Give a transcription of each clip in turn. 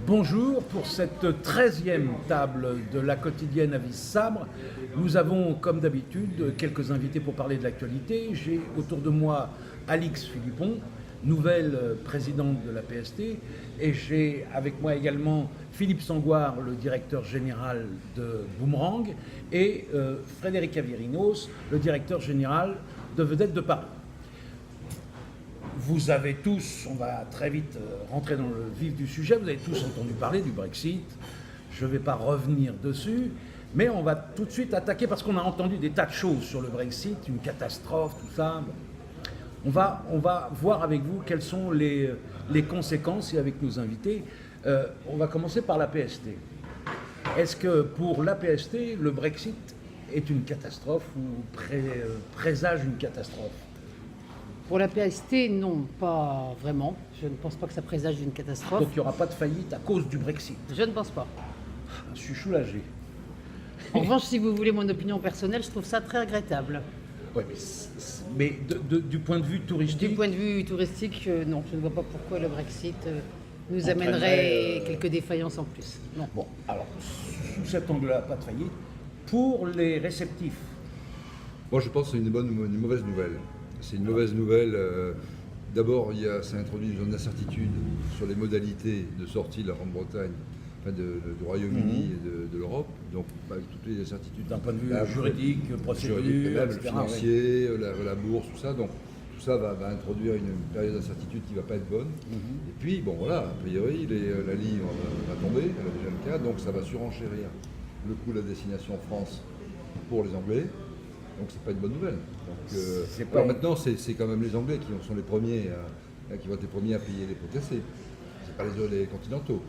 Bonjour, pour cette 13e table de la quotidienne Avis Sabre, nous avons comme d'habitude quelques invités pour parler de l'actualité. J'ai autour de moi Alix Philippon, nouvelle présidente de la PST, et j'ai avec moi également Philippe Sangoire, le directeur général de Boomerang, et Frédéric Avirinos, le directeur général de Vedettes de Paris. Vous avez tous, on va très vite rentrer dans le vif du sujet, vous avez tous entendu parler du Brexit, je ne vais pas revenir dessus, mais on va tout de suite attaquer parce qu'on a entendu des tas de choses sur le Brexit, une catastrophe, tout ça. On va voir avec vous quelles sont les conséquences et avec nos invités. On va commencer par la PST. Est-ce que pour la PST, le Brexit est une catastrophe ou présage une catastrophe ? Pour la PST, non, pas vraiment. Je ne pense pas que ça présage d'une catastrophe. Donc il n'y aura pas de faillite à cause du Brexit ? Je ne pense pas. Je suis soulagé. En revanche, si vous voulez mon opinion personnelle, je trouve ça très regrettable. Oui, mais du point de vue touristique... Du point de vue touristique, non. Je ne vois pas pourquoi le Brexit nous amènerait quelques défaillances en plus. Non. Bon, alors, sous cet angle-là, pas de faillite. Pour les réceptifs ? Moi, je pense que c'est une mauvaise nouvelle. C'est une mauvaise nouvelle. D'abord, ça introduit une zone d'incertitude sur les modalités de sortie de la Grande-Bretagne, enfin du Royaume-Uni et de l'Europe. Donc, avec toutes les incertitudes. D'un point de vue juridique, procédure, le etc. financier, la bourse, tout ça. Donc, tout ça va introduire une période d'incertitude qui ne va pas être bonne. Et puis, bon, voilà, a priori, la livre va tomber, elle a déjà le cas, donc ça va surenchérir le coût de la destination France pour les Anglais. Donc c'est pas une bonne nouvelle. Donc, alors maintenant, c'est quand même les Anglais qui sont les premiers, qui vont être les premiers à payer les pots cassés. C'est pas les continentaux.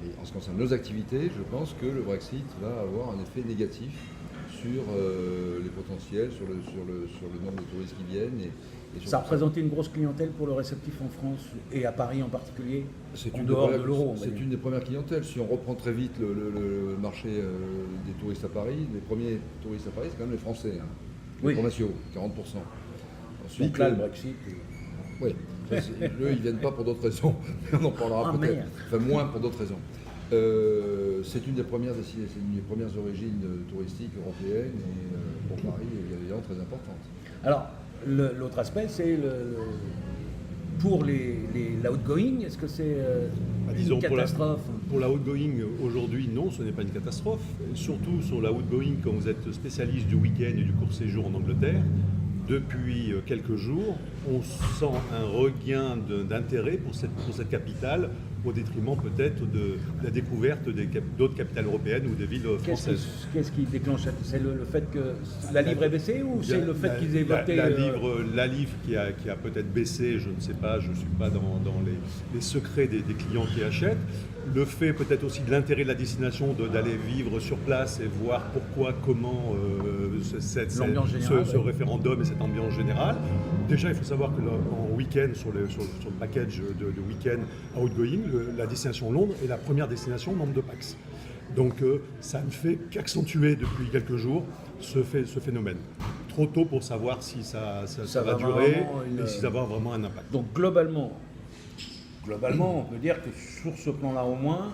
Et en ce qui concerne nos activités, je pense que le Brexit va avoir un effet négatif sur les potentiels, sur le nombre de touristes qui viennent. Et ça représentait une grosse clientèle pour le réceptif en France et à Paris en particulier, en une dehors de l'euro. C'est une des premières clientèles. Si on reprend très vite le marché des touristes à Paris, les premiers touristes à Paris, c'est quand même les Français. Les provinciaux, 40%. Ensuite, donc là, le Brexit... Oui, eux, ils ne viennent pas pour d'autres raisons. On en parlera peut-être. Enfin, moins pour d'autres raisons. C'est une des premières origines tourististiques européennes et pour Paris, évidemment, très importante. Alors, l'autre aspect, c'est pour l'outgoing, est-ce que c'est une catastrophe ? Pour la outgoing, aujourd'hui, non, ce n'est pas une catastrophe. Surtout sur la outgoing, quand vous êtes spécialiste du week-end et du court séjour en Angleterre, depuis quelques jours, on sent un regain d'intérêt pour cette capitale, au détriment peut-être de la découverte d'autres capitales européennes ou des villes françaises. Qu'est-ce qui déclenche ça ? C'est le fait que la livre est baissée ou c'est le fait qu'ils aient voté la livre qui a peut-être baissé, je ne sais pas, je ne suis pas dans les secrets des clients qui achètent. Le fait peut-être aussi de l'intérêt de la destination d'aller vivre sur place et voir pourquoi, comment ce référendum et cette ambiance générale. Déjà, il faut savoir que en week-end, sur le package de week-end outgoing, la destination Londres est la première destination membre de Pax. Donc ça ne fait qu'accentuer depuis quelques jours ce phénomène. Trop tôt pour savoir si ça va durer et si ça va avoir vraiment un impact. Donc globalement, on peut dire que sur ce plan-là au moins,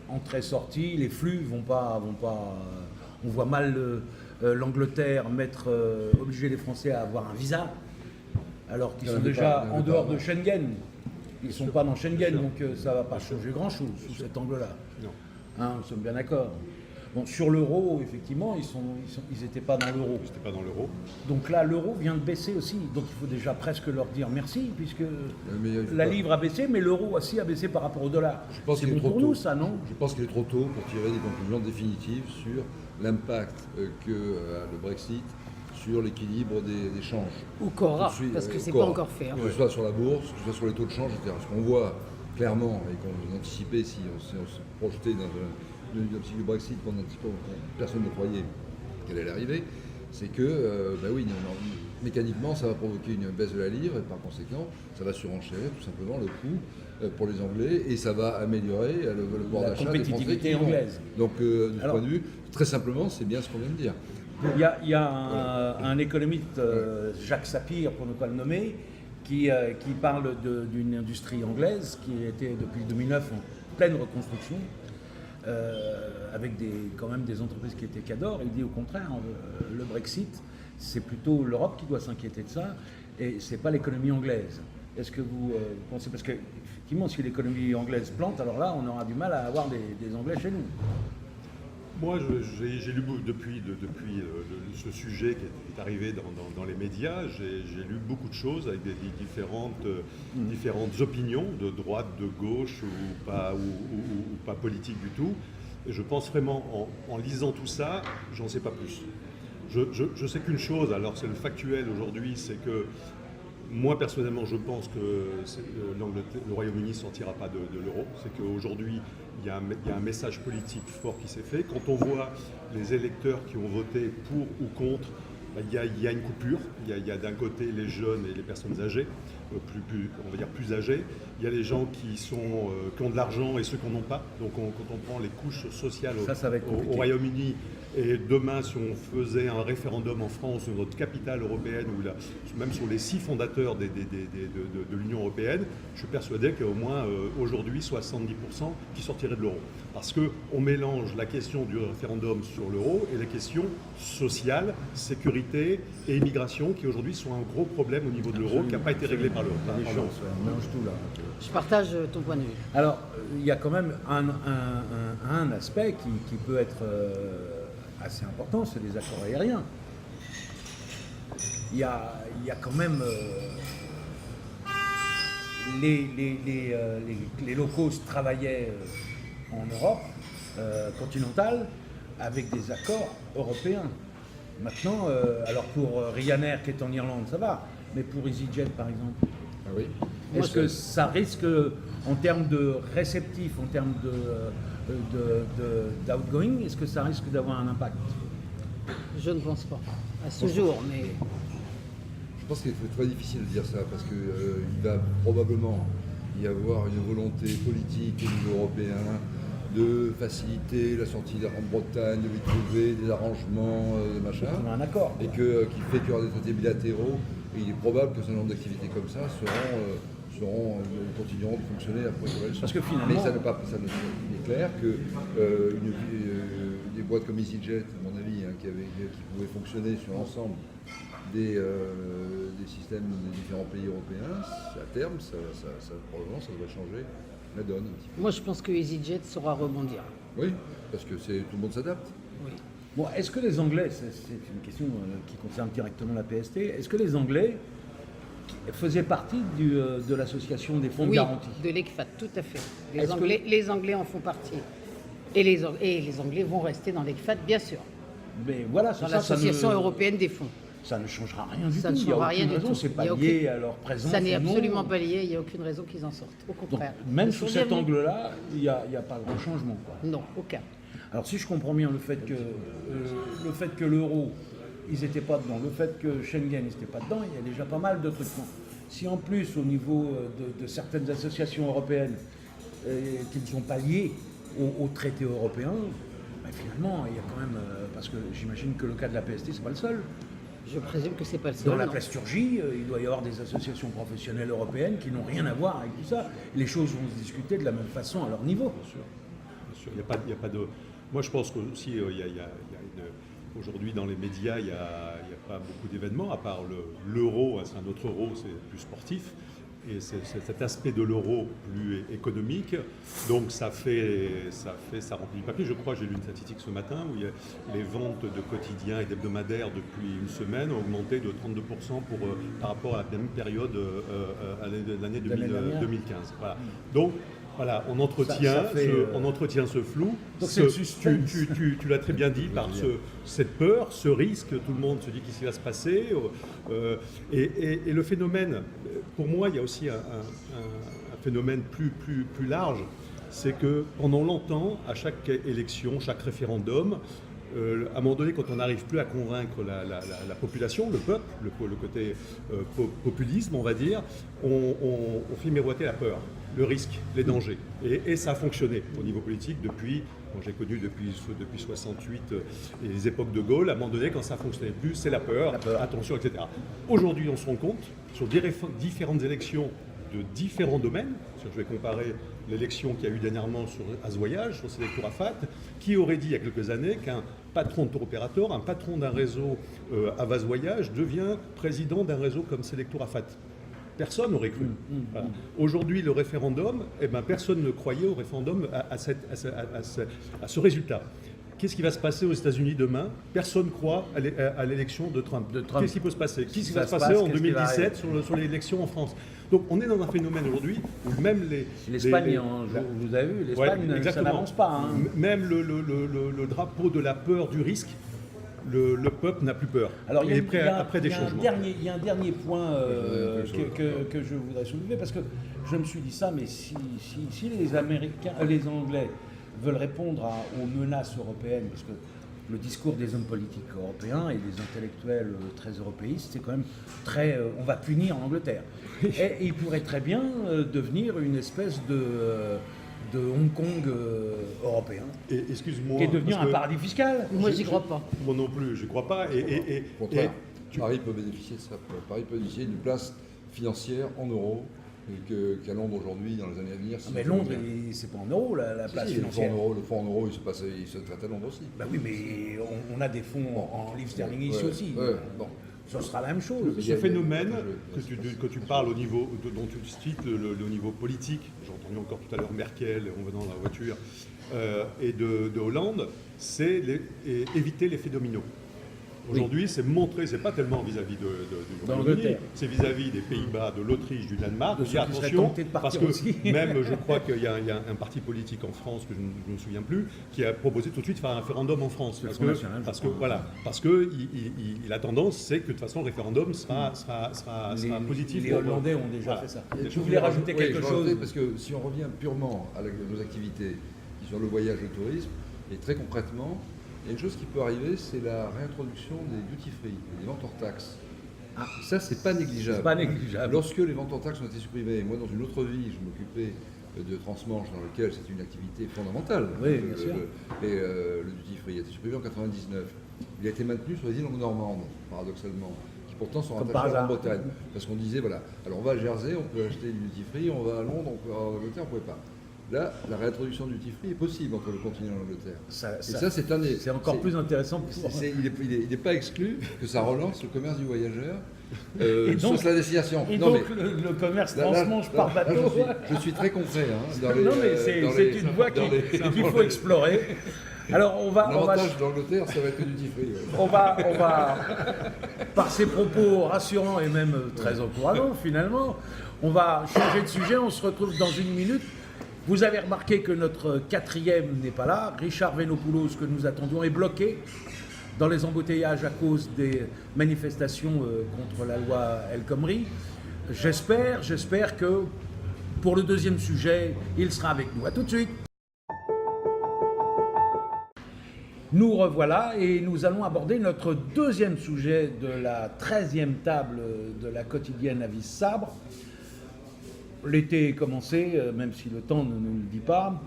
entrée-sortie, les flux vont pas. On voit mal l'Angleterre obliger les Français à avoir un visa, alors qu'ils sont déjà en dehors de Schengen. Ils ne sont pas dans Schengen, donc ça ne va pas changer grand-chose sous cet angle-là. Non. Nous sommes bien d'accord. Bon, sur l'euro, effectivement, ils n'étaient pas dans l'euro. Ils n'étaient pas dans l'euro. Donc là, l'euro vient de baisser aussi. Donc il faut déjà presque leur dire merci, puisque la livre a baissé, mais l'euro aussi a baissé par rapport au dollar. C'est bon pour nous, ça, non ? Je pense qu'il est trop tôt pour tirer des conclusions définitives sur l'impact que le Brexit sur l'équilibre des changes. Ou Cora, parce que c'est pas encore fait. Que ce soit sur la bourse, que ce soit sur les taux de change, etc. Ce qu'on voit clairement, et qu'on anticipait si on se projetait dans une optique du Brexit, personne ne croyait qu'elle allait arriver, c'est que, oui, mécaniquement, ça va provoquer une baisse de la livre et par conséquent, ça va surenchérir tout simplement le coût pour les Anglais et ça va améliorer le pouvoir d'achat des Français. La compétitivité anglaise. Donc, de ce point de vue, très simplement, c'est bien ce qu'on vient de dire. Il y a un économiste, Jacques Sapir, pour ne pas le nommer, qui parle d'une industrie anglaise qui était depuis 2009 en pleine reconstruction, avec quand même des entreprises qui étaient cadors. Il dit au contraire, le Brexit, c'est plutôt l'Europe qui doit s'inquiéter de ça, et c'est pas l'économie anglaise. Est-ce que vous pensez, parce que effectivement, si l'économie anglaise plante, alors là, on aura du mal à avoir des Anglais chez nous. Moi, j'ai lu depuis ce sujet qui est arrivé dans les médias, j'ai lu beaucoup de choses avec des différentes opinions, de droite, de gauche ou pas politique du tout. Et je pense vraiment, en lisant tout ça, j'en sais pas plus. Je sais qu'une chose, alors c'est le factuel aujourd'hui, c'est que moi, personnellement, je pense que le Royaume-Uni ne sortira pas de l'euro. C'est qu'aujourd'hui, il y a un message politique fort qui s'est fait. Quand on voit les électeurs qui ont voté pour ou contre, il y a une coupure. Il y a d'un côté les jeunes et les personnes âgées, on va dire plus âgées. Il y a les gens qui ont de l'argent et ceux qui n'en ont pas. Donc quand on prend les couches sociales au Royaume-Uni, et demain, si on faisait un référendum en France, dans notre capitale européenne, ou même sur les 6 fondateurs de l'Union européenne, je suis persuadé qu'il y a au moins aujourd'hui 70% qui sortiraient de l'euro. Parce qu'on mélange la question du référendum sur l'euro et les questions sociales, sécurité et immigration, qui aujourd'hui sont un gros problème au niveau de l'euro, qui n'a pas été réglé par l'euro. On mélange tout là. Je partage ton point de vue. Alors, il y a quand même un aspect qui peut être assez important, c'est les accords aériens. Il y a quand même les low cost travaillaient en Europe continentale avec des accords européens. Maintenant, alors pour Ryanair qui est en Irlande, ça va, mais pour EasyJet par exemple, Ah oui. est-ce que ça risque, en termes de réceptif, en termes d'outgoing, est-ce que ça risque d'avoir un impact? Je ne pense pas, à ce jour, mais Je pense qu'il est très difficile de dire ça parce qu'il va probablement y avoir une volonté politique au niveau européen de faciliter la sortie de la Grande-Bretagne, de lui trouver des arrangements, machin. On a un accord. Et qui fait qu'il y aura des traités bilatéraux. Et il est probable que ce nombre d'activités comme ça continueront de fonctionner après le Parce que finalement, mais il est clair que des boîtes comme EasyJet, à mon avis, qui pouvaient fonctionner sur l'ensemble des systèmes des différents pays européens, à terme, probablement, ça devrait changer la donne un petit peu. moi je pense que EasyJet saura rebondir. Oui, parce que tout le monde s'adapte. Oui. bon, est-ce que les Anglais, c'est une question qui concerne directement la PST, est-ce que les Anglais faisaient partie de l'association des fonds de Oui, garantie? de l'ECFAT, tout à fait. Est-ce que- Les Anglais en font partie. Et les Anglais vont rester dans l'ECFAT, bien sûr, Mais voilà, dans c'est ça, l'Association européenne des fonds. ça ne changera rien du Ça tout. ne Il y a changera aucune rien du raison, tout. c'est pas Il y a lié à leur présence. Ça n'est ou non. absolument pas lié, il n'y a aucune raison qu'ils en sortent. Au Donc, contraire. même Ils sous sont cet bienvenus. angle-là, il n'y a pas grand changement, quoi. Non, aucun. Alors si je comprends bien le fait que l'euro, ils n'étaient pas dedans, le fait que Schengen, ils n'étaient pas dedans, il y a déjà pas mal de trucs. Si en plus, au niveau de certaines associations européennes, qui ne sont pas liées au traité européen, ben finalement, il y a quand même... parce que j'imagine que le cas de la PST, c'est pas le seul. Je présume que c'est pas le seul. Dans la non. plasturgie, il doit y avoir des associations professionnelles européennes qui n'ont rien à voir avec tout ça. Les choses vont se discuter de la même façon à leur niveau. Bien sûr. Il n'y a pas de... Moi, je pense qu'aussi, aujourd'hui, dans les médias, il n'y a pas beaucoup d'événements, à part l'euro, c'est un autre euro, c'est plus sportif. Et c'est cet aspect de l'euro plus économique. Donc ça remplit le papier. Je crois, j'ai lu une statistique ce matin où les ventes de quotidiens et d'hebdomadaires depuis une semaine ont augmenté de 32% par rapport à la même période à l'année 2015. Voilà. Donc voilà, on entretient ce flou. Donc c'est le suspense. Tu l'as très bien dit, par cette peur, ce risque, tout le monde se dit qu'est-ce qui va se passer. Et le phénomène, pour moi, il y a aussi un phénomène plus large, c'est que pendant longtemps, à chaque élection, chaque référendum, à un moment donné, quand on n'arrive plus à convaincre la population, le peuple, le côté populisme, on va dire, on fait miroiter la peur, le risque, les dangers. Et ça a fonctionné au niveau politique depuis, bon, j'ai connu depuis 68 et les époques de Gaulle, à un moment donné, quand ça ne fonctionnait plus, c'est la peur, attention, etc. Aujourd'hui, on se rend compte, sur différentes élections de différents domaines, je vais comparer l'élection qu'il y a eu dernièrement sur Asvoyage, sur Selectura FAT, qui aurait dit il y a quelques années qu'un patron de tour opérateur, un patron d'un réseau Avasvoyage devient président d'un réseau comme Selectura FAT. Personne n'aurait cru. Voilà. Aujourd'hui, le référendum, eh ben, personne ne croyait au référendum à ce résultat. Qu'est-ce qui va se passer aux États-Unis demain? Personne ne croit à l'élection de Trump. Qu'est-ce qui peut se passer? Qu'est-ce qui va se passer en 2017 sur l'élection en France? Donc on est dans un phénomène aujourd'hui où même l'Espagne, vous avez vu, l'Espagne, ça n'avance pas. Hein. Même le drapeau de la peur, du risque, le peuple n'a plus peur. Alors, il est prêt après des changements. Il y a un dernier point que je voudrais soulever, parce que je me suis dit ça, mais si les Américains, les Anglais veulent répondre aux menaces européennes, parce que le discours des hommes politiques européens et des intellectuels très européistes, c'est quand même très... on va punir l'Angleterre. Et il pourrait très bien devenir une espèce de Hong Kong européen. Et excuse-moi... Qui est devenu un paradis fiscal. Moi, j'y crois pas. Moi non plus, je crois pas. Au contraire, Paris peut bénéficier de ça. Paris peut bénéficier d'une place financière en euros qu'à Londres aujourd'hui, dans les années à venir. Mais Londres, c'est pas en euros la place financière. Le fonds en euros, il se traite à Londres aussi. Bah oui, mais on a des fonds en livres sterling ici aussi. Bon. Ce sera la même chose. Ce phénomène que tu parles au niveau, dont tu cites le niveau politique, j'ai entendu encore tout à l'heure Merkel en venant dans la voiture, et de Hollande, c'est éviter l'effet domino. Aujourd'hui, c'est montrer, c'est pas tellement vis-à-vis du Royaume-Uni, c'est vis-à-vis des Pays-Bas, de l'Autriche, du Danemark. De attention, parce que aussi. Même, je crois qu'il y a un parti politique en France, que je ne me souviens plus, qui a proposé tout de suite de faire un référendum en France. Parce que la tendance, c'est que de toute façon, le référendum sera positif. Les Hollandais ont déjà fait ça. Je voulais rajouter quelque chose. Parce que si on revient purement à nos activités, qui sont le voyage, le tourisme, et très concrètement, il y a une chose qui peut arriver, c'est la réintroduction des duty-free, des ventes hors taxes. Ça, c'est pas négligeable. C'est pas négligeable. Lorsque les ventes hors taxes ont été supprimées, moi, dans une autre vie, je m'occupais de Transmanche, dans lequel c'est une activité fondamentale. Oui, bien sûr. Le duty-free a été supprimé en 1999. Il a été maintenu sur les îles normandes, paradoxalement, qui pourtant sont rattachées à la Bretagne. Parce qu'on disait, voilà, alors on va à Jersey, on peut acheter du duty-free, on va à Londres, on peut à Angleterre, on ne pouvait pas. Là, la réintroduction du duty-free est possible entre le continent et l'Angleterre. C'est encore plus intéressant. Il n'est pas exclu que ça relance le commerce du voyageur sur la destination. Et donc le commerce transmanche par bateau. Je suis très concret. C'est une voie qu'il faut explorer. Alors l'avantage d'Angleterre, ça va être que du duty-free. On va, par ces propos rassurants et même très encourageants finalement, on va changer de sujet. On se retrouve dans une minute. Vous avez remarqué que notre quatrième n'est pas là. Richard Venopoulos, que nous attendions, est bloqué dans les embouteillages à cause des manifestations contre la loi El Khomri. J'espère que pour le deuxième sujet, il sera avec nous. À tout de suite. Nous revoilà et nous allons aborder notre deuxième sujet de la 13e table de la quotidienne Avis Sabre. L'été est commencé, même si le temps ne nous le dit pas.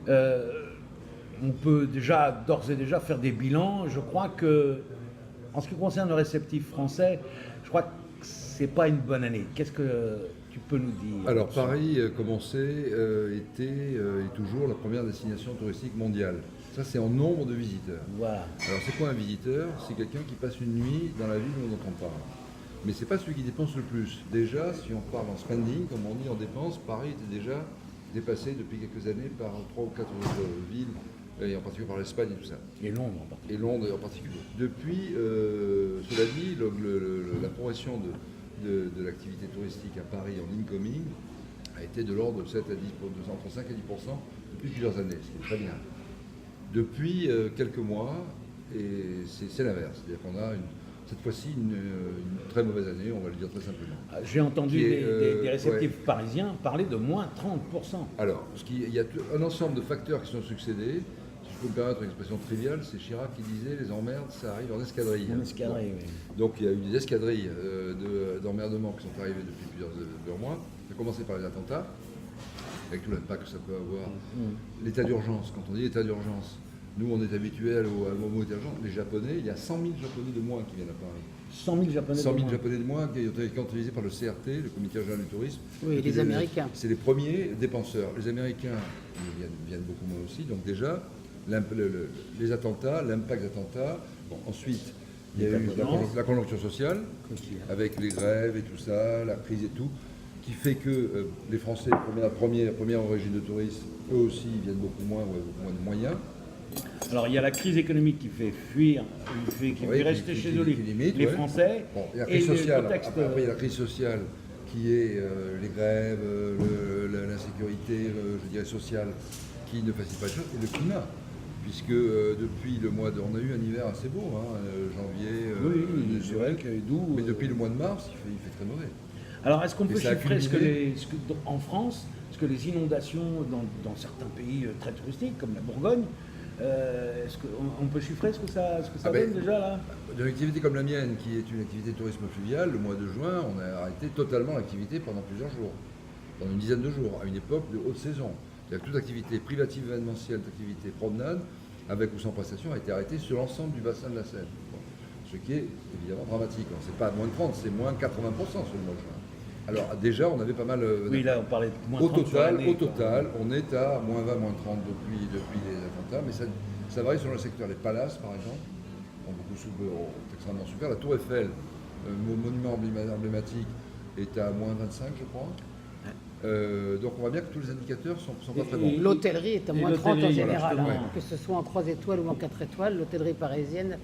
On peut d'ores et déjà faire des bilans. Je crois que, en ce qui concerne le réceptif français, je crois que c'est pas une bonne année. Qu'est-ce que tu peux nous dire? Alors Paris, comme on sait, était et toujours la première destination touristique mondiale. Ça, c'est en nombre de visiteurs. Voilà. Alors c'est quoi un visiteur? C'est quelqu'un qui passe une nuit dans la ville dont on parle. Mais ce n'est pas celui qui dépense le plus. Déjà, si on parle en spending, comme on dit en dépenses, Paris était déjà dépassé depuis quelques années par 3 ou 4 autres villes, et en particulier par l'Espagne et tout ça. Et Londres en particulier. Et Londres en particulier. Depuis, cela dit, la progression de l'activité touristique à Paris en incoming a été de l'ordre de 7 à 10, entre 5 et 10% depuis plusieurs années, ce qui est très bien. Depuis quelques mois, et c'est l'inverse, c'est-à-dire qu'on a cette fois-ci une très mauvaise année, on va le dire très simplement. J'ai entendu des réceptifs parisiens parler de moins 30%. Alors, il y a un ensemble de facteurs qui sont succédés. Si je faut me permettre une expression triviale, c'est Chirac qui disait les emmerdes, ça arrive en escadrille. En escadrille, oui. Donc il y a eu des escadrilles d'emmerdements qui sont arrivées depuis plusieurs mois. Ça a commencé par les attentats, avec tout l'impact que ça peut avoir. L'état d'urgence, quand on dit état d'urgence, nous on est habitués au mot état d'urgence. Les Japonais, il y a 100 000 Japonais de moins qui viennent à Paris. 100 000 Japonais 100 000 de moins. Japonais de moins qui ont été utilisés par le CRT, le Comité régional du tourisme. Oui, les Américains. C'est les premiers dépenseurs. Les Américains viennent beaucoup moins aussi. Donc déjà, les attentats, l'impact des attentats. Bon, ensuite, il y a eu la conjoncture sociale, avec les grèves et tout ça, la crise et tout, qui fait que les Français, première origine de tourisme, eux aussi viennent beaucoup moins de moyens. Alors il y a la crise économique qui fait fuir, qui fait rester chez eux les Français. Bon, il y a la et crise sociale. le contexte... Après, il y a la crise sociale qui est les grèves, l'insécurité, je dirais sociale, qui ne facilite pas les choses, et le climat. Puisque depuis le mois on a eu un hiver assez beau, janvier. Oui, c'est vrai qu'il est doux. Mais depuis le mois de mars, il fait très mauvais. Alors est-ce qu'on peut ça a chiffrer culminé. en France, ce que les inondations dans certains pays très touristiques, comme la Bourgogne, est-ce qu'on peut chiffrer ce que ça donne déjà là? D'une activité comme la mienne, qui est une activité de tourisme fluvial, le mois de juin, on a arrêté totalement l'activité pendant plusieurs jours, pendant une dizaine de jours, à une époque de haute saison. C'est-à-dire que toute activité privative événementielle, toute activité promenade, avec ou sans prestation, a été arrêtée sur l'ensemble du bassin de la Seine. Bon. Ce qui est évidemment dramatique. C'est pas moins de 30, c'est moins 80% sur le mois de juin. Alors déjà, on avait pas mal... Oui, là, on parlait de moins 30 Au total, on est à moins 20, moins 30 depuis les attentats, mais ça varie selon le secteur. Les palaces, par exemple, ont extrêmement souffert. La Tour Eiffel, monument emblématique, est à moins 25, je crois. Donc on voit bien que tous les indicateurs sont pas très bons. L'hôtellerie est à moins 30 en général, voilà, que ce soit en 3 étoiles ou en 4 étoiles. L'hôtellerie parisienne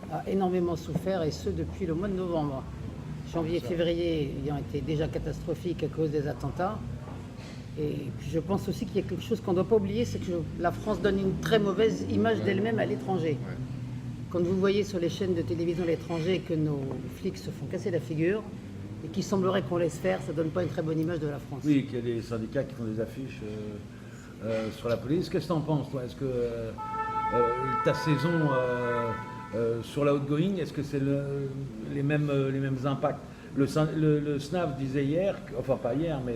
a énormément souffert, et ce depuis le mois de novembre. Janvier, février ayant été déjà catastrophique à cause des attentats. Et puis je pense aussi qu'il y a quelque chose qu'on ne doit pas oublier, c'est que la France donne une très mauvaise image d'elle-même à l'étranger. Ouais. Quand vous voyez sur les chaînes de télévision à l'étranger que nos flics se font casser la figure et qu'il semblerait qu'on laisse faire, ça ne donne pas une très bonne image de la France. Oui, qu'il y a des syndicats qui font des affiches sur la police. Qu'est-ce que tu en penses, toi? Est-ce que ta saison sur la outgoing, est-ce que c'est les mêmes impacts? Le SNAV disait hier, enfin pas hier, mais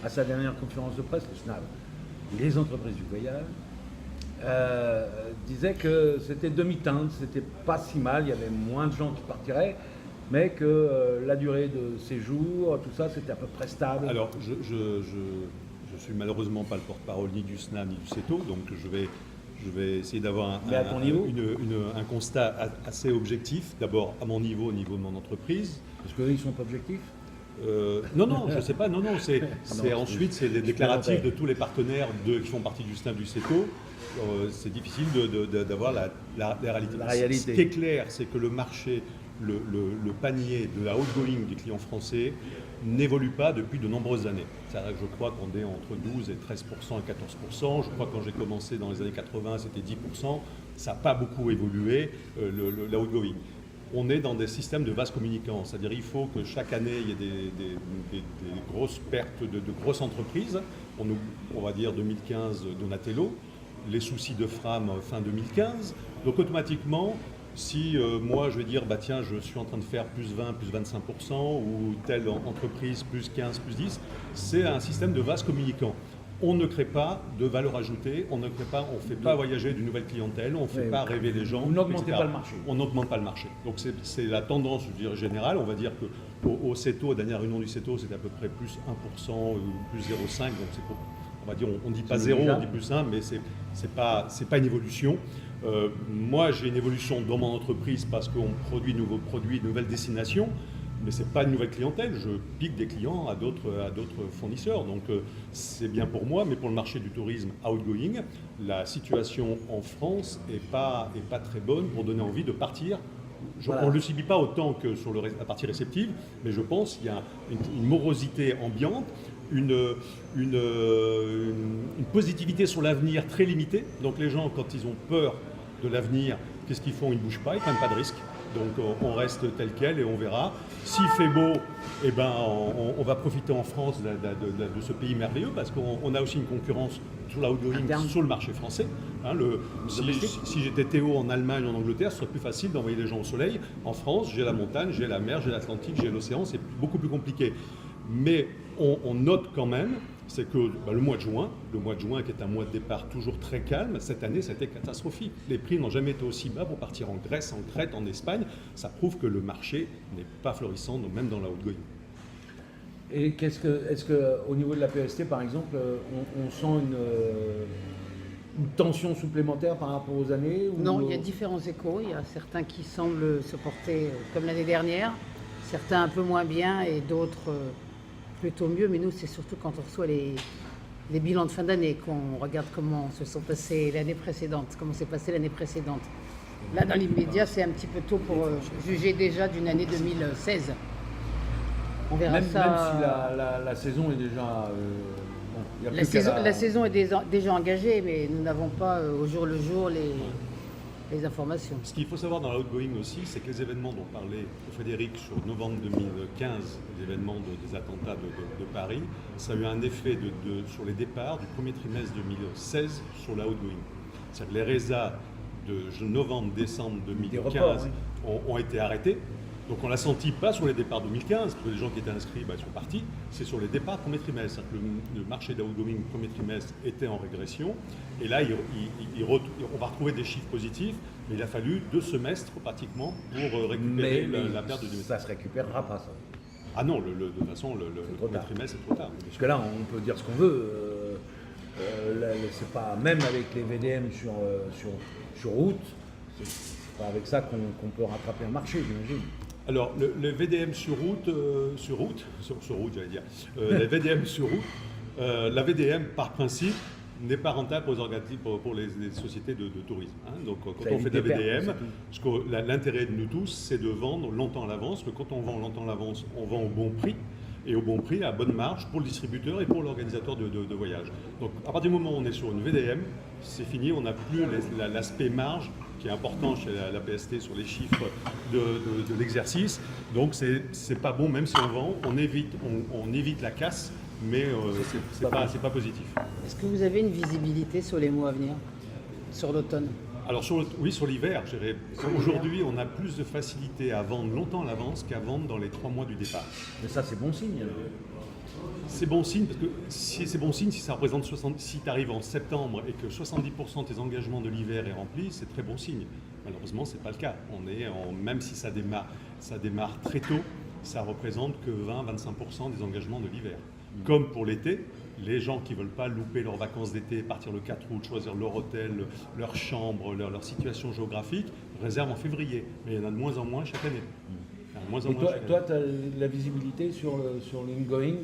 à sa dernière conférence de presse, le SNAV, les entreprises du voyage, disait que c'était demi-teinte, c'était pas si mal, il y avait moins de gens qui partiraient, mais que la durée de séjour, tout ça, c'était à peu près stable. Alors, je suis malheureusement pas le porte-parole ni du SNAV ni du CETO, donc je vais essayer d'avoir un constat assez objectif, d'abord à mon niveau, au niveau de mon entreprise. Parce qu'eux, ils sont pas objectifs? Non, je ne sais pas. Non, ensuite, c'est les déclaratifs de tous les partenaires qui font partie du SNAV du CETO. C'est difficile d'avoir la réalité. Ce qui est clair, c'est que le marché, le panier de la outgoing des clients français n'évolue pas depuis de nombreuses années. Je crois qu'on est entre 12 et 13% et 14%. Je crois que quand j'ai commencé dans les années 80, c'était 10%. Ça n'a pas beaucoup évolué, la outgoing. On est dans des systèmes de vases communicants, c'est-à-dire il faut que chaque année il y ait des grosses pertes de grosses entreprises. On va dire 2015 Donatello, les soucis de Fram fin 2015. Donc automatiquement, si moi je vais dire tiens, je suis en train de faire plus 20, plus 25%, ou telle entreprise plus 15, plus 10, c'est un système de vases communicants. On ne crée pas de valeur ajoutée, on ne fait pas voyager d'une nouvelle clientèle, on ne fait pas rêver les gens. Vous n'augmentez pas le marché. On n'augmente pas le marché. Donc c'est la tendance, je dirais, générale. On va dire qu'au CETO, la dernière réunion du CETO, c'était à peu près plus 1% ou plus 0,5%. Donc on va dire, on ne dit pas 0, on dit plus 1, mais c'est pas une évolution. Moi, j'ai une évolution dans mon entreprise parce qu'on produit de nouveaux produits, de nouvelles destinations. Mais ce n'est pas une nouvelle clientèle, je pique des clients à d'autres fournisseurs. Donc c'est bien pour moi, mais pour le marché du tourisme outgoing, la situation en France n'est pas très bonne pour donner envie de partir. On ne le subit pas autant que sur la partie réceptive, mais je pense qu'il y a une morosité ambiante, une positivité sur l'avenir très limitée. Donc les gens, quand ils ont peur de l'avenir, qu'est-ce qu'ils font? Ils ne bougent pas, ils ne prennent pas de risques. Donc on reste tel quel et on verra. S'il fait beau, eh ben, on va profiter en France de ce pays merveilleux parce qu'on a aussi une concurrence sur l'outgoing Interne. sur le marché français. Hein, si j'étais Théo en Allemagne, en Angleterre, ce serait plus facile d'envoyer les gens au soleil. En France, j'ai la montagne, j'ai la mer, j'ai l'Atlantique, j'ai l'océan, c'est beaucoup plus compliqué. Mais on note quand même, c'est que le mois de juin, qui est un mois de départ toujours très calme, cette année, ça a été catastrophique. Les prix n'ont jamais été aussi bas pour partir en Grèce, en Crète, en Espagne. Ça prouve que le marché n'est pas florissant, donc même dans la outgoing. Et est-ce qu'au niveau de la PST, par exemple, on sent une tension supplémentaire par rapport aux années ou... Non, il y a différents échos. Il y a certains qui semblent se porter comme l'année dernière, certains un peu moins bien et d'autres plutôt mieux. Mais nous, c'est surtout quand on reçoit les bilans de fin d'année qu'on regarde comment se sont passés l'année précédente, comment s'est passé l'année précédente. Là, dans l'immédiat, c'est un petit peu tôt pour juger déjà d'une année 2016. On verra Même ça. si la saison est déjà... bon, il y a plus qu'à La saison est déjà engagée, mais nous n'avons pas au jour le jour les informations. Ce qu'il faut savoir dans l'outgoing aussi, c'est que les événements dont parlait Frédéric sur novembre 2015, les événements des attentats de Paris, ça a eu un effet sur les départs du premier trimestre 2016 sur l'outgoing. C'est-à-dire que les résas de novembre-décembre 2015 ont été arrêtés. Donc on l'a senti pas sur les départs 2015, parce que les gens qui étaient inscrits sont partis, c'est sur les départs premier trimestre. C'est-à-dire que le marché d'outgoing premier trimestre était en régression, et là on va retrouver des chiffres positifs, mais il a fallu 2 semestres pratiquement pour récupérer la perte de 2015. Ça se récupérera pas, ça. Ah non, de toute façon, le premier trimestre c'est trop tard. Parce que là, on peut dire ce qu'on veut. C'est pas, même avec les VDM sur route, c'est pas avec ça qu'on peut rattraper un marché, j'imagine. Alors, le VDM sur route, j'allais dire, les VDM sur route, la VDM par principe n'est pas rentable pour les sociétés de tourisme. Hein. Donc, quand on fait de la VDM, l'intérêt de nous tous, c'est de vendre longtemps à l'avance. Que quand on vend longtemps à l'avance, on vend au bon prix. Et au bon prix, à bonne marge pour le distributeur et pour l'organisateur de voyage. Donc à partir du moment où on est sur une VDM, c'est fini, on n'a plus l'aspect marge qui est important chez la PST sur les chiffres de l'exercice. Donc c'est pas bon, même si on vend, on évite la casse, mais c'est pas positif. Est-ce que vous avez une visibilité sur les mois à venir, sur l'automne? Alors oui, sur l'hiver, je dirais. Aujourd'hui, on a plus de facilité à vendre longtemps à l'avance qu'à vendre dans les 3 mois du départ. Mais ça, c'est bon signe. C'est bon signe parce que c'est bon signe si ça représente si tu arrives en septembre et que 70% de tes engagements de l'hiver est rempli, c'est très bon signe. Malheureusement, c'est pas le cas. Même si ça démarre très tôt, ça représente que 20-25% des engagements de l'hiver. Comme pour l'été, les gens qui ne veulent pas louper leurs vacances d'été, partir le 4 août, choisir leur hôtel, leur chambre, leur situation géographique, réservent en février. Mais il y en a de moins en moins chaque année. Toi, tu as la visibilité sur l'ingoing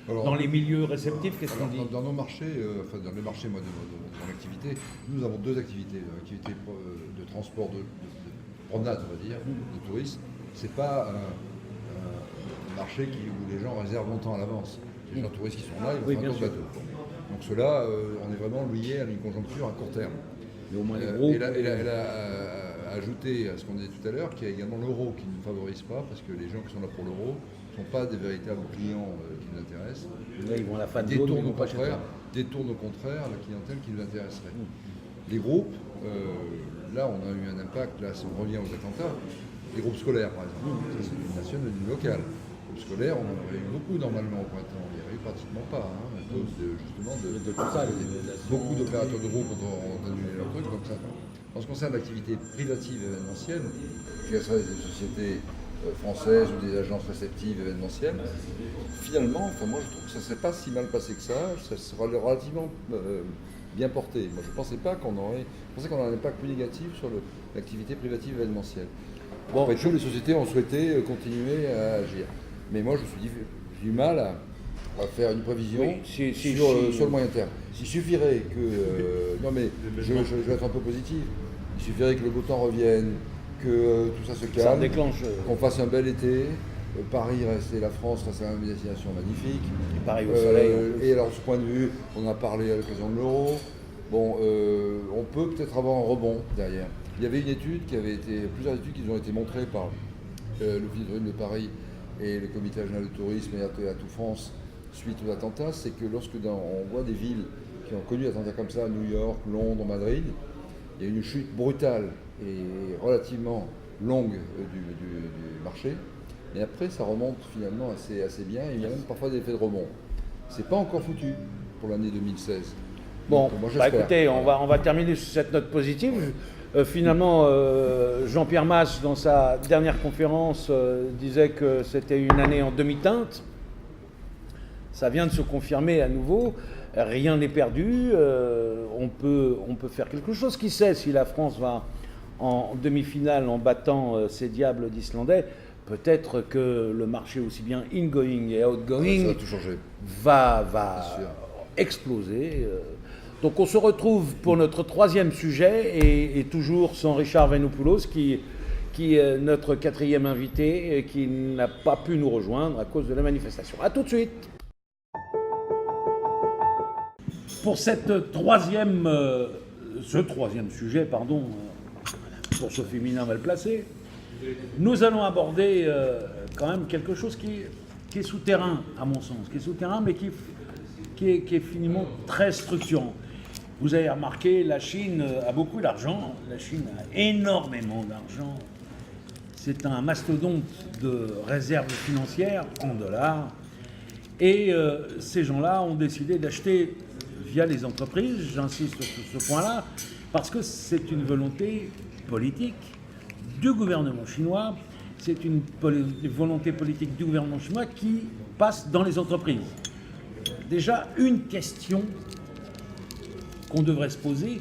dans les milieux réceptifs, qu'est-ce qu'on dit? Dans nos marchés, dans les marchés, moi, de mon activité, nous avons 2 activités. L'activité de transport, de promenade, on va dire, de tourisme. C'est pas un marché où les gens réservent longtemps à l'avance. Les gens touristes qui sont là, ils vont faire un bateau. Donc ceux-là, on est vraiment lié à une conjoncture à court terme. Mais au moins les gros. Elle a ajouté à ce qu'on disait tout à l'heure qu'il y a également l'euro qui ne favorise pas, parce que les gens qui sont là pour l'euro ne sont pas des véritables clients qui nous intéressent. Là, ils vont à la fin de zone, mais ils vont pas chez toi. Détournent au contraire la clientèle qui nous intéresserait. Les groupes, là on a eu un impact, là si on revient aux attentats, les groupes scolaires par exemple, ça c'est une nationale et du local. Les groupes scolaires, on en aurait eu beaucoup normalement au printemps, il n'y avait eu pratiquement pas, à cause justement de tout ça. Beaucoup d'opérateurs de groupes ont annulé leur truc, donc ça. En ce qui concerne l'activité privative événementielle, que ce soit des sociétés françaises ou des agences réceptives événementielles, finalement, moi je trouve que ça ne s'est pas si mal passé que ça sera relativement bien porté. Moi je ne pensais pas qu'on aurait un impact plus négatif sur l'activité privative événementielle. Bon, après tout, les sociétés ont souhaité continuer à agir. Mais moi j'ai du mal à faire une prévision sur le moyen terme. Il suffirait que... non mais je vais être un peu positif. Il suffirait que le beau temps revienne, que tout ça se calme, qu'on fasse un bel été. Paris et la France reste une destination magnifique. Et Paris au soleil. Et alors, de ce point de vue, on a parlé à l'occasion de l'euro. Bon, on peut peut-être avoir un rebond derrière. Il y avait une étude plusieurs études qui ont été montrées par l'Office de tourisme de Paris et le Comité régional de tourisme et Atout France suite aux attentats, c'est que on voit des villes qui ont connu des attentats comme ça, New York, Londres, Madrid, il y a une chute brutale et relativement longue du marché, et après ça remonte finalement assez bien, et il y a même parfois des effets de rebond. C'est pas encore foutu pour l'année 2016. Bon, Donc, moi, bah j'espère. écoutez, on va terminer sur cette note positive. Finalement, Jean-Pierre Masse, dans sa dernière conférence, disait que c'était une année en demi-teinte. Ça vient de se confirmer à nouveau. Rien n'est perdu. On peut faire quelque chose. Qui sait si la France va en demi-finale en battant ces diables d'Islandais? Peut-être que le marché, aussi bien ingoing et Ça outgoing, va tout changer. va C'est sûr. exploser. Donc on se retrouve pour notre troisième sujet et toujours sans Richard Venopoulos qui est notre quatrième invité et qui n'a pas pu nous rejoindre à cause de la manifestation. A tout de suite. Pour ce troisième sujet, pour ce féminin mal placé, nous allons aborder quand même quelque chose qui est souterrain, à mon sens, qui est souterrain, mais qui est finalement très structurant. Vous avez remarqué, la Chine a beaucoup d'argent, la Chine a énormément d'argent. C'est un mastodonte de réserves financières en dollars. Et ces gens-là ont décidé d'acheter via les entreprises, j'insiste sur ce point-là, parce que c'est une volonté politique du gouvernement chinois, c'est une volonté politique du gouvernement chinois qui passe dans les entreprises. Déjà, une question qu'on devrait se poser,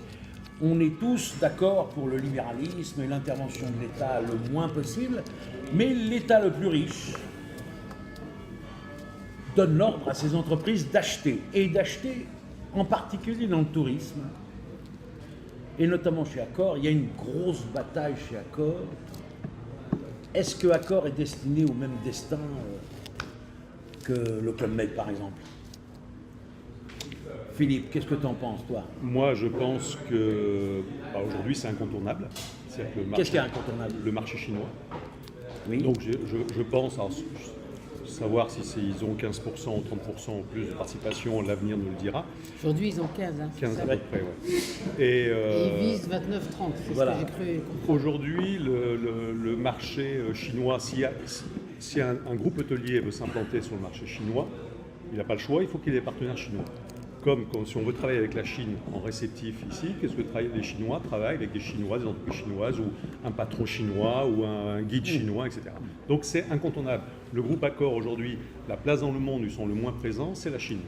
on est tous d'accord pour le libéralisme et l'intervention de l'État le moins possible, mais l'État le plus riche donne l'ordre à ces entreprises d'acheter, et d'acheter en particulier dans le tourisme, et notamment chez Accor. Il y a une grosse bataille chez Accor. Est-ce que Accor est destiné au même destin que le Club Med, par exemple? Philippe, qu'est-ce que tu en penses, toi? Moi, je pense que aujourd'hui, c'est incontournable. Qu'est-ce qui est incontournable? Le marché chinois. Oui. Donc, je pense, alors, savoir s'ils ont 15% ou 30% ou plus de participation, l'avenir nous le dira. Aujourd'hui, ils ont 15. 15 à peu près, ouais. Et ils visent 29-30, c'est Voilà. ce que j'ai cru comprendre. Aujourd'hui, le marché chinois, si un groupe hôtelier veut s'implanter sur le marché chinois, il n'a pas le choix, il faut qu'il ait des partenaires chinois. Comme si on veut travailler avec la Chine en réceptif ici, qu'est-ce que les Chinois travaillent avec des Chinois, des entreprises chinoises, ou un patron chinois, ou un guide chinois, etc. Donc c'est incontournable. Le groupe Accor aujourd'hui, la place dans le monde où ils sont le moins présents, c'est la Chine.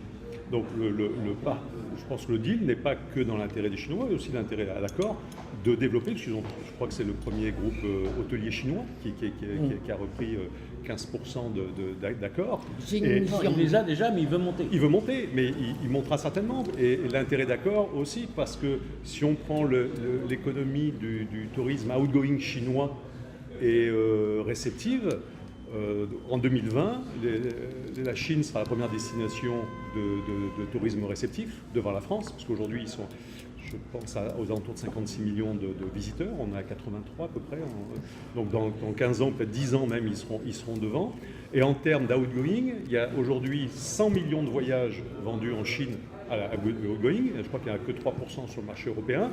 Donc je pense que le deal n'est pas que dans l'intérêt des Chinois, mais aussi l'intérêt à l'Accor de développer, parce je crois que c'est le premier groupe hôtelier chinois qui a repris 15% d'Accor. Il les a déjà, mais il veut monter. Il veut monter, mais il montera certainement. Et l'intérêt d'Accor aussi, parce que si on prend l'économie du tourisme outgoing chinois et réceptive, en 2020, la Chine sera la première destination de tourisme réceptif devant la France, parce qu'aujourd'hui ils sont, je pense, aux alentours de 56 millions de visiteurs, on est à 83 à peu près, donc dans 15 ans, peut-être 10 ans même, ils seront devant. Et en termes d'outgoing, il y a aujourd'hui 100 millions de voyages vendus en Chine à outgoing, je crois qu'il n'y en a que 3% sur le marché européen,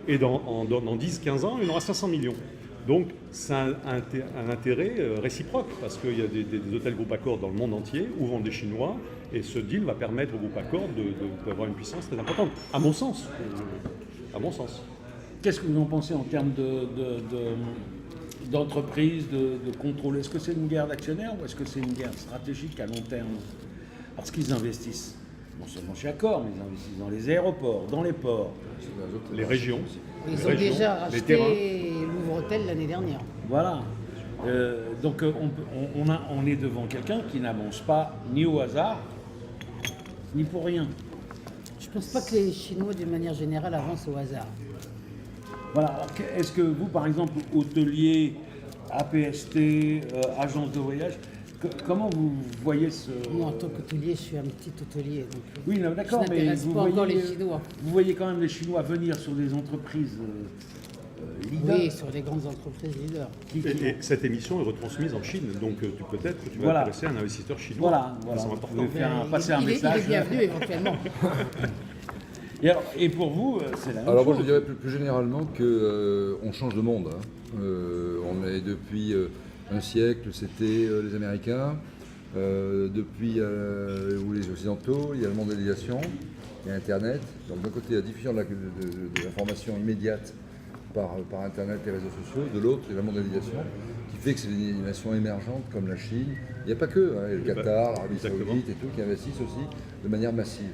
et dans 10-15 ans, il y en aura 500 millions. Donc c'est un intérêt réciproque, parce qu'il y a des hôtels groupe Accor dans le monde entier où vendent des Chinois, et ce deal va permettre au groupe Accor d'avoir une puissance très importante, à mon sens. Qu'est-ce que vous en pensez en termes d'entreprise, de contrôle? Est-ce que c'est une guerre d'actionnaires ou est-ce que c'est une guerre stratégique à long terme? Parce qu'ils investissent non seulement chez Accor, mais ils investissent dans les aéroports, dans les ports, Les régions. Ils ont déjà racheté Louvre-Hôtel l'année dernière. Voilà. Donc on est devant quelqu'un qui n'avance pas ni au hasard, ni pour rien. Je ne pense pas que les Chinois, d'une manière générale, avancent au hasard. Voilà. Alors, est-ce que vous, par exemple, hôtelier, APST, agence de voyage, comment vous voyez ce... Moi, en tant qu'hôtelier, je suis un petit hôtelier. Donc, oui, non, d'accord, je mais n'intéresse pas encore les Chinois. Vous voyez quand même les Chinois venir sur des entreprises leader. Oui, sur les grandes entreprises leaders. Et cette émission est retransmise en Chine, donc peut-être que tu vas Voilà. intéresser un investisseur chinois. Voilà, Ils voilà. sont Vous importants. pouvez faire passer un Il message. est bienvenu éventuellement. Et pour vous, c'est la même Alors moi chose. je dirais plus généralement qu'on change de monde. On est depuis un siècle, c'était les Américains. Depuis ou les Occidentaux, il y a la mondialisation, il y a Internet. Donc d'un côté la diffusion de l'information immédiate par Internet et les réseaux sociaux, de l'autre il y a la mondialisation qui fait que c'est des nations émergentes comme la Chine. Il n'y a pas que, il y a le Qatar, l'Arabie Exactement. Saoudite et tout qui investissent aussi de manière massive.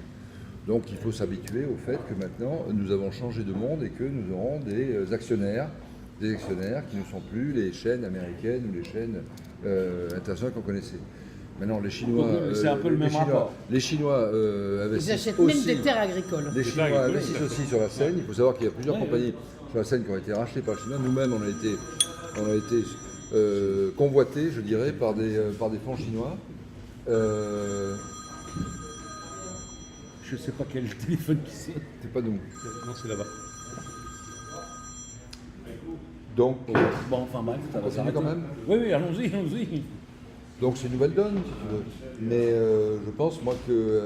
Donc il faut s'habituer au fait que maintenant nous avons changé de monde et que nous aurons des actionnaires qui ne sont plus les chaînes américaines ou les chaînes internationales qu'on connaissait. Maintenant, les Chinois, C'est un peu le même rapport. Les Chinois Ils investissent achètent aussi. même des terres agricoles. Les Chinois agricoles, investissent aussi sur la Seine. Il faut savoir qu'il y a plusieurs Ouais. compagnies sur la Seine qui ont été rachetées par les Chinois. Nous-mêmes, on a été convoités, je dirais, par des fonds chinois. Je ne sais pas quel téléphone qui c'est. C'est pas nous. Non, c'est là-bas. Donc, Bon, enfin bref, ça va continue s'arrêter. quand même. Oui, oui, allons-y. Donc c'est une nouvelle donne, si tu veux. Mais je pense, moi, que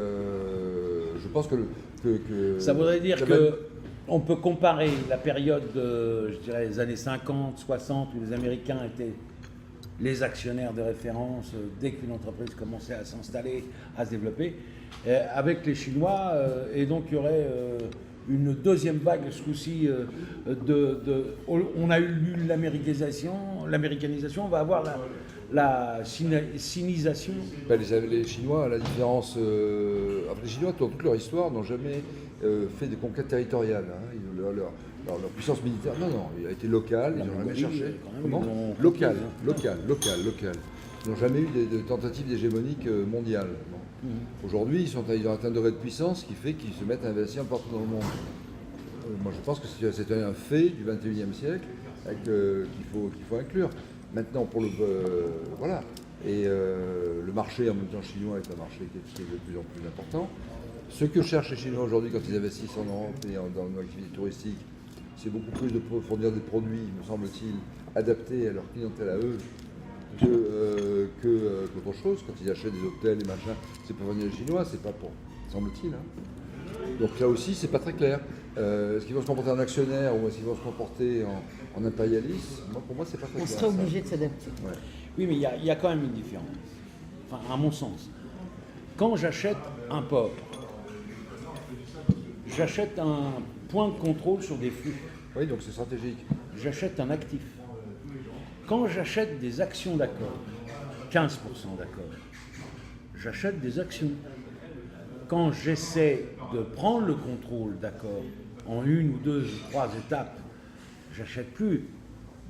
Ça voudrait dire la- que on peut comparer la période, je dirais, des années 50, 60, où les Américains étaient les actionnaires de référence dès qu'une entreprise commençait à s'installer, à se développer, avec les Chinois, et donc il y aurait une deuxième vague ce coup-ci on a eu l'américanisation, on va avoir la sinisation. Ben, les Chinois, à la différence, les Chinois, dans toute leur histoire, n'ont jamais fait de conquêtes territoriales. Leur puissance militaire, non, il a été local, ils n'ont jamais Mongolie, cherché. quand même, Comment ils ont Local. conquis, Ils n'ont jamais eu de tentatives d'hégémonique mondiale. Non. Aujourd'hui, ils ont atteint un degré de puissance qui fait qu'ils se mettent à investir partout dans le monde. Moi, je pense que c'est un fait du XXIe siècle qu'il faut inclure. Maintenant, pour le voilà. Et le marché en même temps chinois est un marché qui est de plus en plus important. Ce que cherchent les Chinois aujourd'hui quand ils investissent en Europe et dans l'activité touristique, c'est beaucoup plus de fournir des produits, me semble-t-il, adaptés à leur clientèle à eux qu'autre chose. Quand ils achètent des hôtels et machin, c'est pour venir les Chinois, c'est pas pour, semble-t-il. Donc là aussi, c'est pas très clair. Est-ce qu'ils vont se comporter en actionnaire ou est-ce qu'ils vont se comporter en impérialiste? Pour moi, c'est pas très On clair. serait ça. obligé de s'adapter. Ouais. Oui, mais il y a quand même une différence. Enfin, à mon sens. Quand j'achète un port, j'achète un point de contrôle sur des flux. Oui, donc c'est stratégique. J'achète un actif. Quand j'achète des actions d'accord, 15% d'accord, j'achète des actions. Quand j'essaie de prendre le contrôle d'accord en une ou deux ou trois étapes, j'achète plus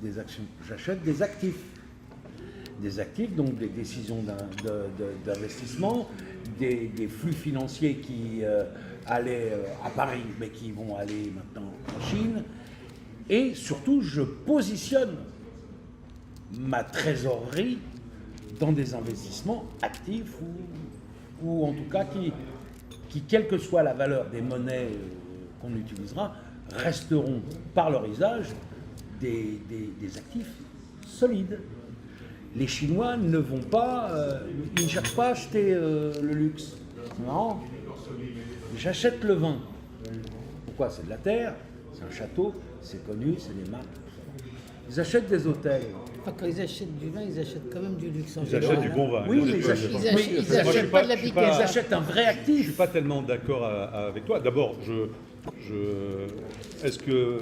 des actions, j'achète des actifs. Des actifs, donc des décisions d'investissement, des flux financiers qui allaient à Paris, mais qui vont aller maintenant en Chine. Et surtout, je positionne ma trésorerie dans des investissements actifs ou en tout cas qui, quelle que soit la valeur des monnaies qu'on utilisera, resteront par leur usage des actifs solides. Les Chinois ne vont pas, ils ne cherchent pas à acheter le luxe. C'est marrant. J'achète le vin. Pourquoi? C'est de la terre, c'est un château, c'est connu, c'est des marques. Ils achètent des hôtels. Enfin, quand ils achètent du vin, ils achètent quand même du luxe en Ils général. achètent du bon vin. Oui, mais ils achètent, Ils achètent pas de la piquette. ils achètent un vrai Je ne actif. suis pas tellement d'accord avec toi. D'abord, est-ce que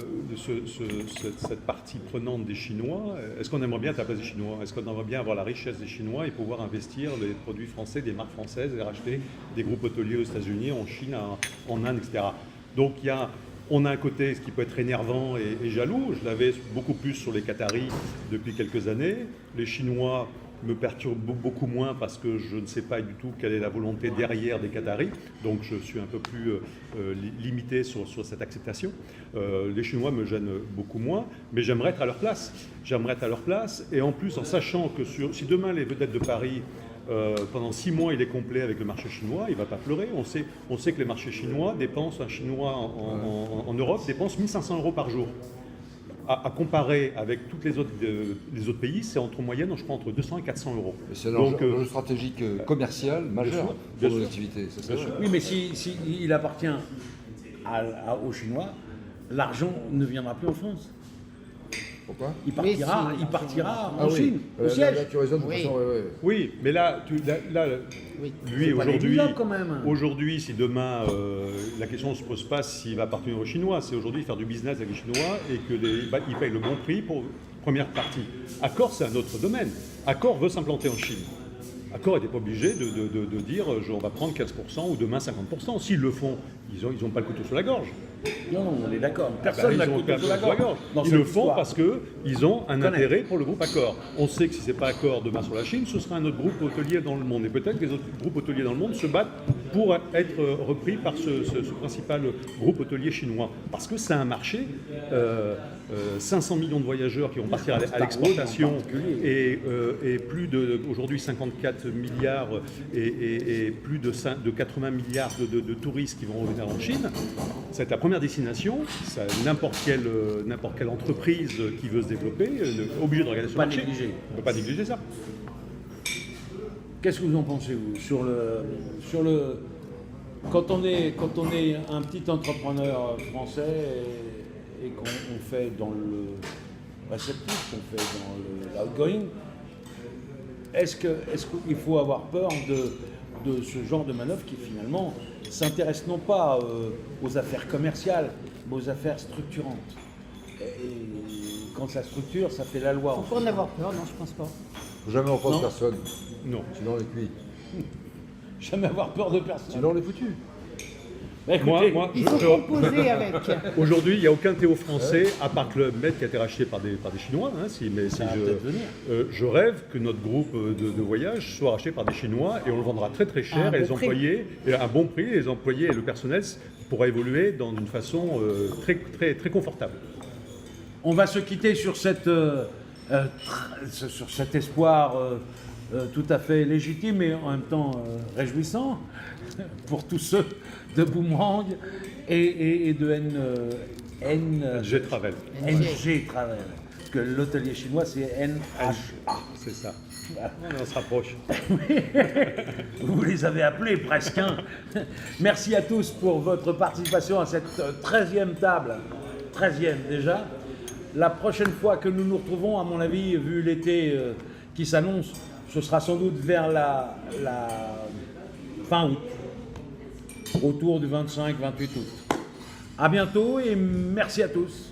cette partie prenante des Chinois, est-ce qu'on aimerait bien être à la place des Chinois? Est-ce qu'on aimerait bien avoir la richesse des Chinois et pouvoir investir les produits français, des marques françaises et racheter des groupes hôteliers aux États-Unis, en Chine, en Inde, etc. Donc on a un côté ce qui peut être énervant et jaloux. Je l'avais beaucoup plus sur les Qataris depuis quelques années. Les Chinois me perturbe beaucoup moins parce que je ne sais pas du tout quelle est la volonté derrière des Qataris, donc je suis un peu plus limité sur cette acceptation. Les Chinois me gênent beaucoup moins, mais j'aimerais être à leur place. J'aimerais être à leur place, et en plus en sachant que si demain les vedettes de Paris, pendant 6 mois il est complet avec le marché chinois, il ne va pas pleurer. On sait que les marchés chinois dépensent, un Chinois en Europe dépense 1 500 € par jour. à comparer avec tous les autres pays, c'est en moyenne, je crois, entre 200 et 400 euros. Et c'est un enjeu stratégique commercial majeur sûr, pour bien nos sûr. activités. Ça, c'est Bien vrai. sûr. Oui, mais si il appartient aux Chinois, l'argent ne viendra plus en France. Pourquoi? Il partira, si, il partira Ah en oui, Chine, au là, siège. là, tu raisonnes de toute Oui. façon, ouais. Oui, mais là, Oui. lui, C'est pas aujourd'hui, négligeable, quand même. aujourd'hui, si demain, la question ne se pose pas s'il va appartenir aux Chinois, c'est aujourd'hui faire du business avec les Chinois et qu'ils payent le bon prix pour première partie. Accor, c'est un autre domaine. Accor veut s'implanter en Chine. Accor n'était pas obligé de dire on va prendre 15% ou demain 50%. S'ils le font, ils n'ont pas le couteau sur la gorge. Non, non, on est d'accord. Bah, Personne n'a ils le ont couteau pas sous la gorge. Dans Ils cette le font histoire. parce qu'ils ont un Connaît. intérêt pour le groupe Accor. On sait que si ce n'est pas Accor demain sur la Chine, ce sera un autre groupe hôtelier dans le monde. Et peut-être que les autres groupes hôteliers dans le monde se battent pour être repris par ce principal groupe hôtelier chinois. Parce que c'est un marché, 500 millions de voyageurs qui vont partir à l'exportation et plus de, aujourd'hui 54 milliards et plus de 80 milliards de touristes qui vont revenir en Chine. C'est la première destination. N'importe quelle entreprise qui veut se développer est obligée de regarder ce Pas marché. négliger. On ne peut pas négliger ça. Qu'est-ce que vous en pensez, vous, sur le quand on est un petit entrepreneur français et qu'on fait dans le réceptif, qu'on fait dans l'outgoing, est-ce qu'il faut avoir peur de ce genre de manœuvre qui finalement s'intéresse non pas aux affaires commerciales, mais aux affaires structurantes. Et quand ça structure, ça fait la loi. Faut pas en avoir peur, non, je pense pas. Faut jamais en prendre Non. personne, Non. sinon on est cuit. Jamais avoir peur de personne. Sinon on est foutu. Bah, écoutez, Moi, Il faut composer avec. aujourd'hui, il n'y a aucun Théo français, à part Club Med qui a été racheté par des Chinois. Hein, Ça va peut-être venir. je rêve que notre groupe de voyage soit racheté par des Chinois et on le vendra très très cher. À un Et les bon prix. employés, et à un bon prix, les employés et le personnel pourra évoluer dans une façon très, très, très confortable. on va se quitter sur cet espoir tout à fait légitime et en même temps réjouissant pour tous ceux de Boomerang et de Jet Travel, NG Travel. Parce que l'hôtelier chinois, c'est NHA. c'est ça. On se rapproche. Vous les avez appelés presque. Hein. Merci à tous pour votre participation à cette 13e table. 13e déjà. La prochaine fois que nous nous retrouvons, à mon avis, vu l'été qui s'annonce, ce sera sans doute vers la fin août, autour du 25-28 août. À bientôt et merci à tous.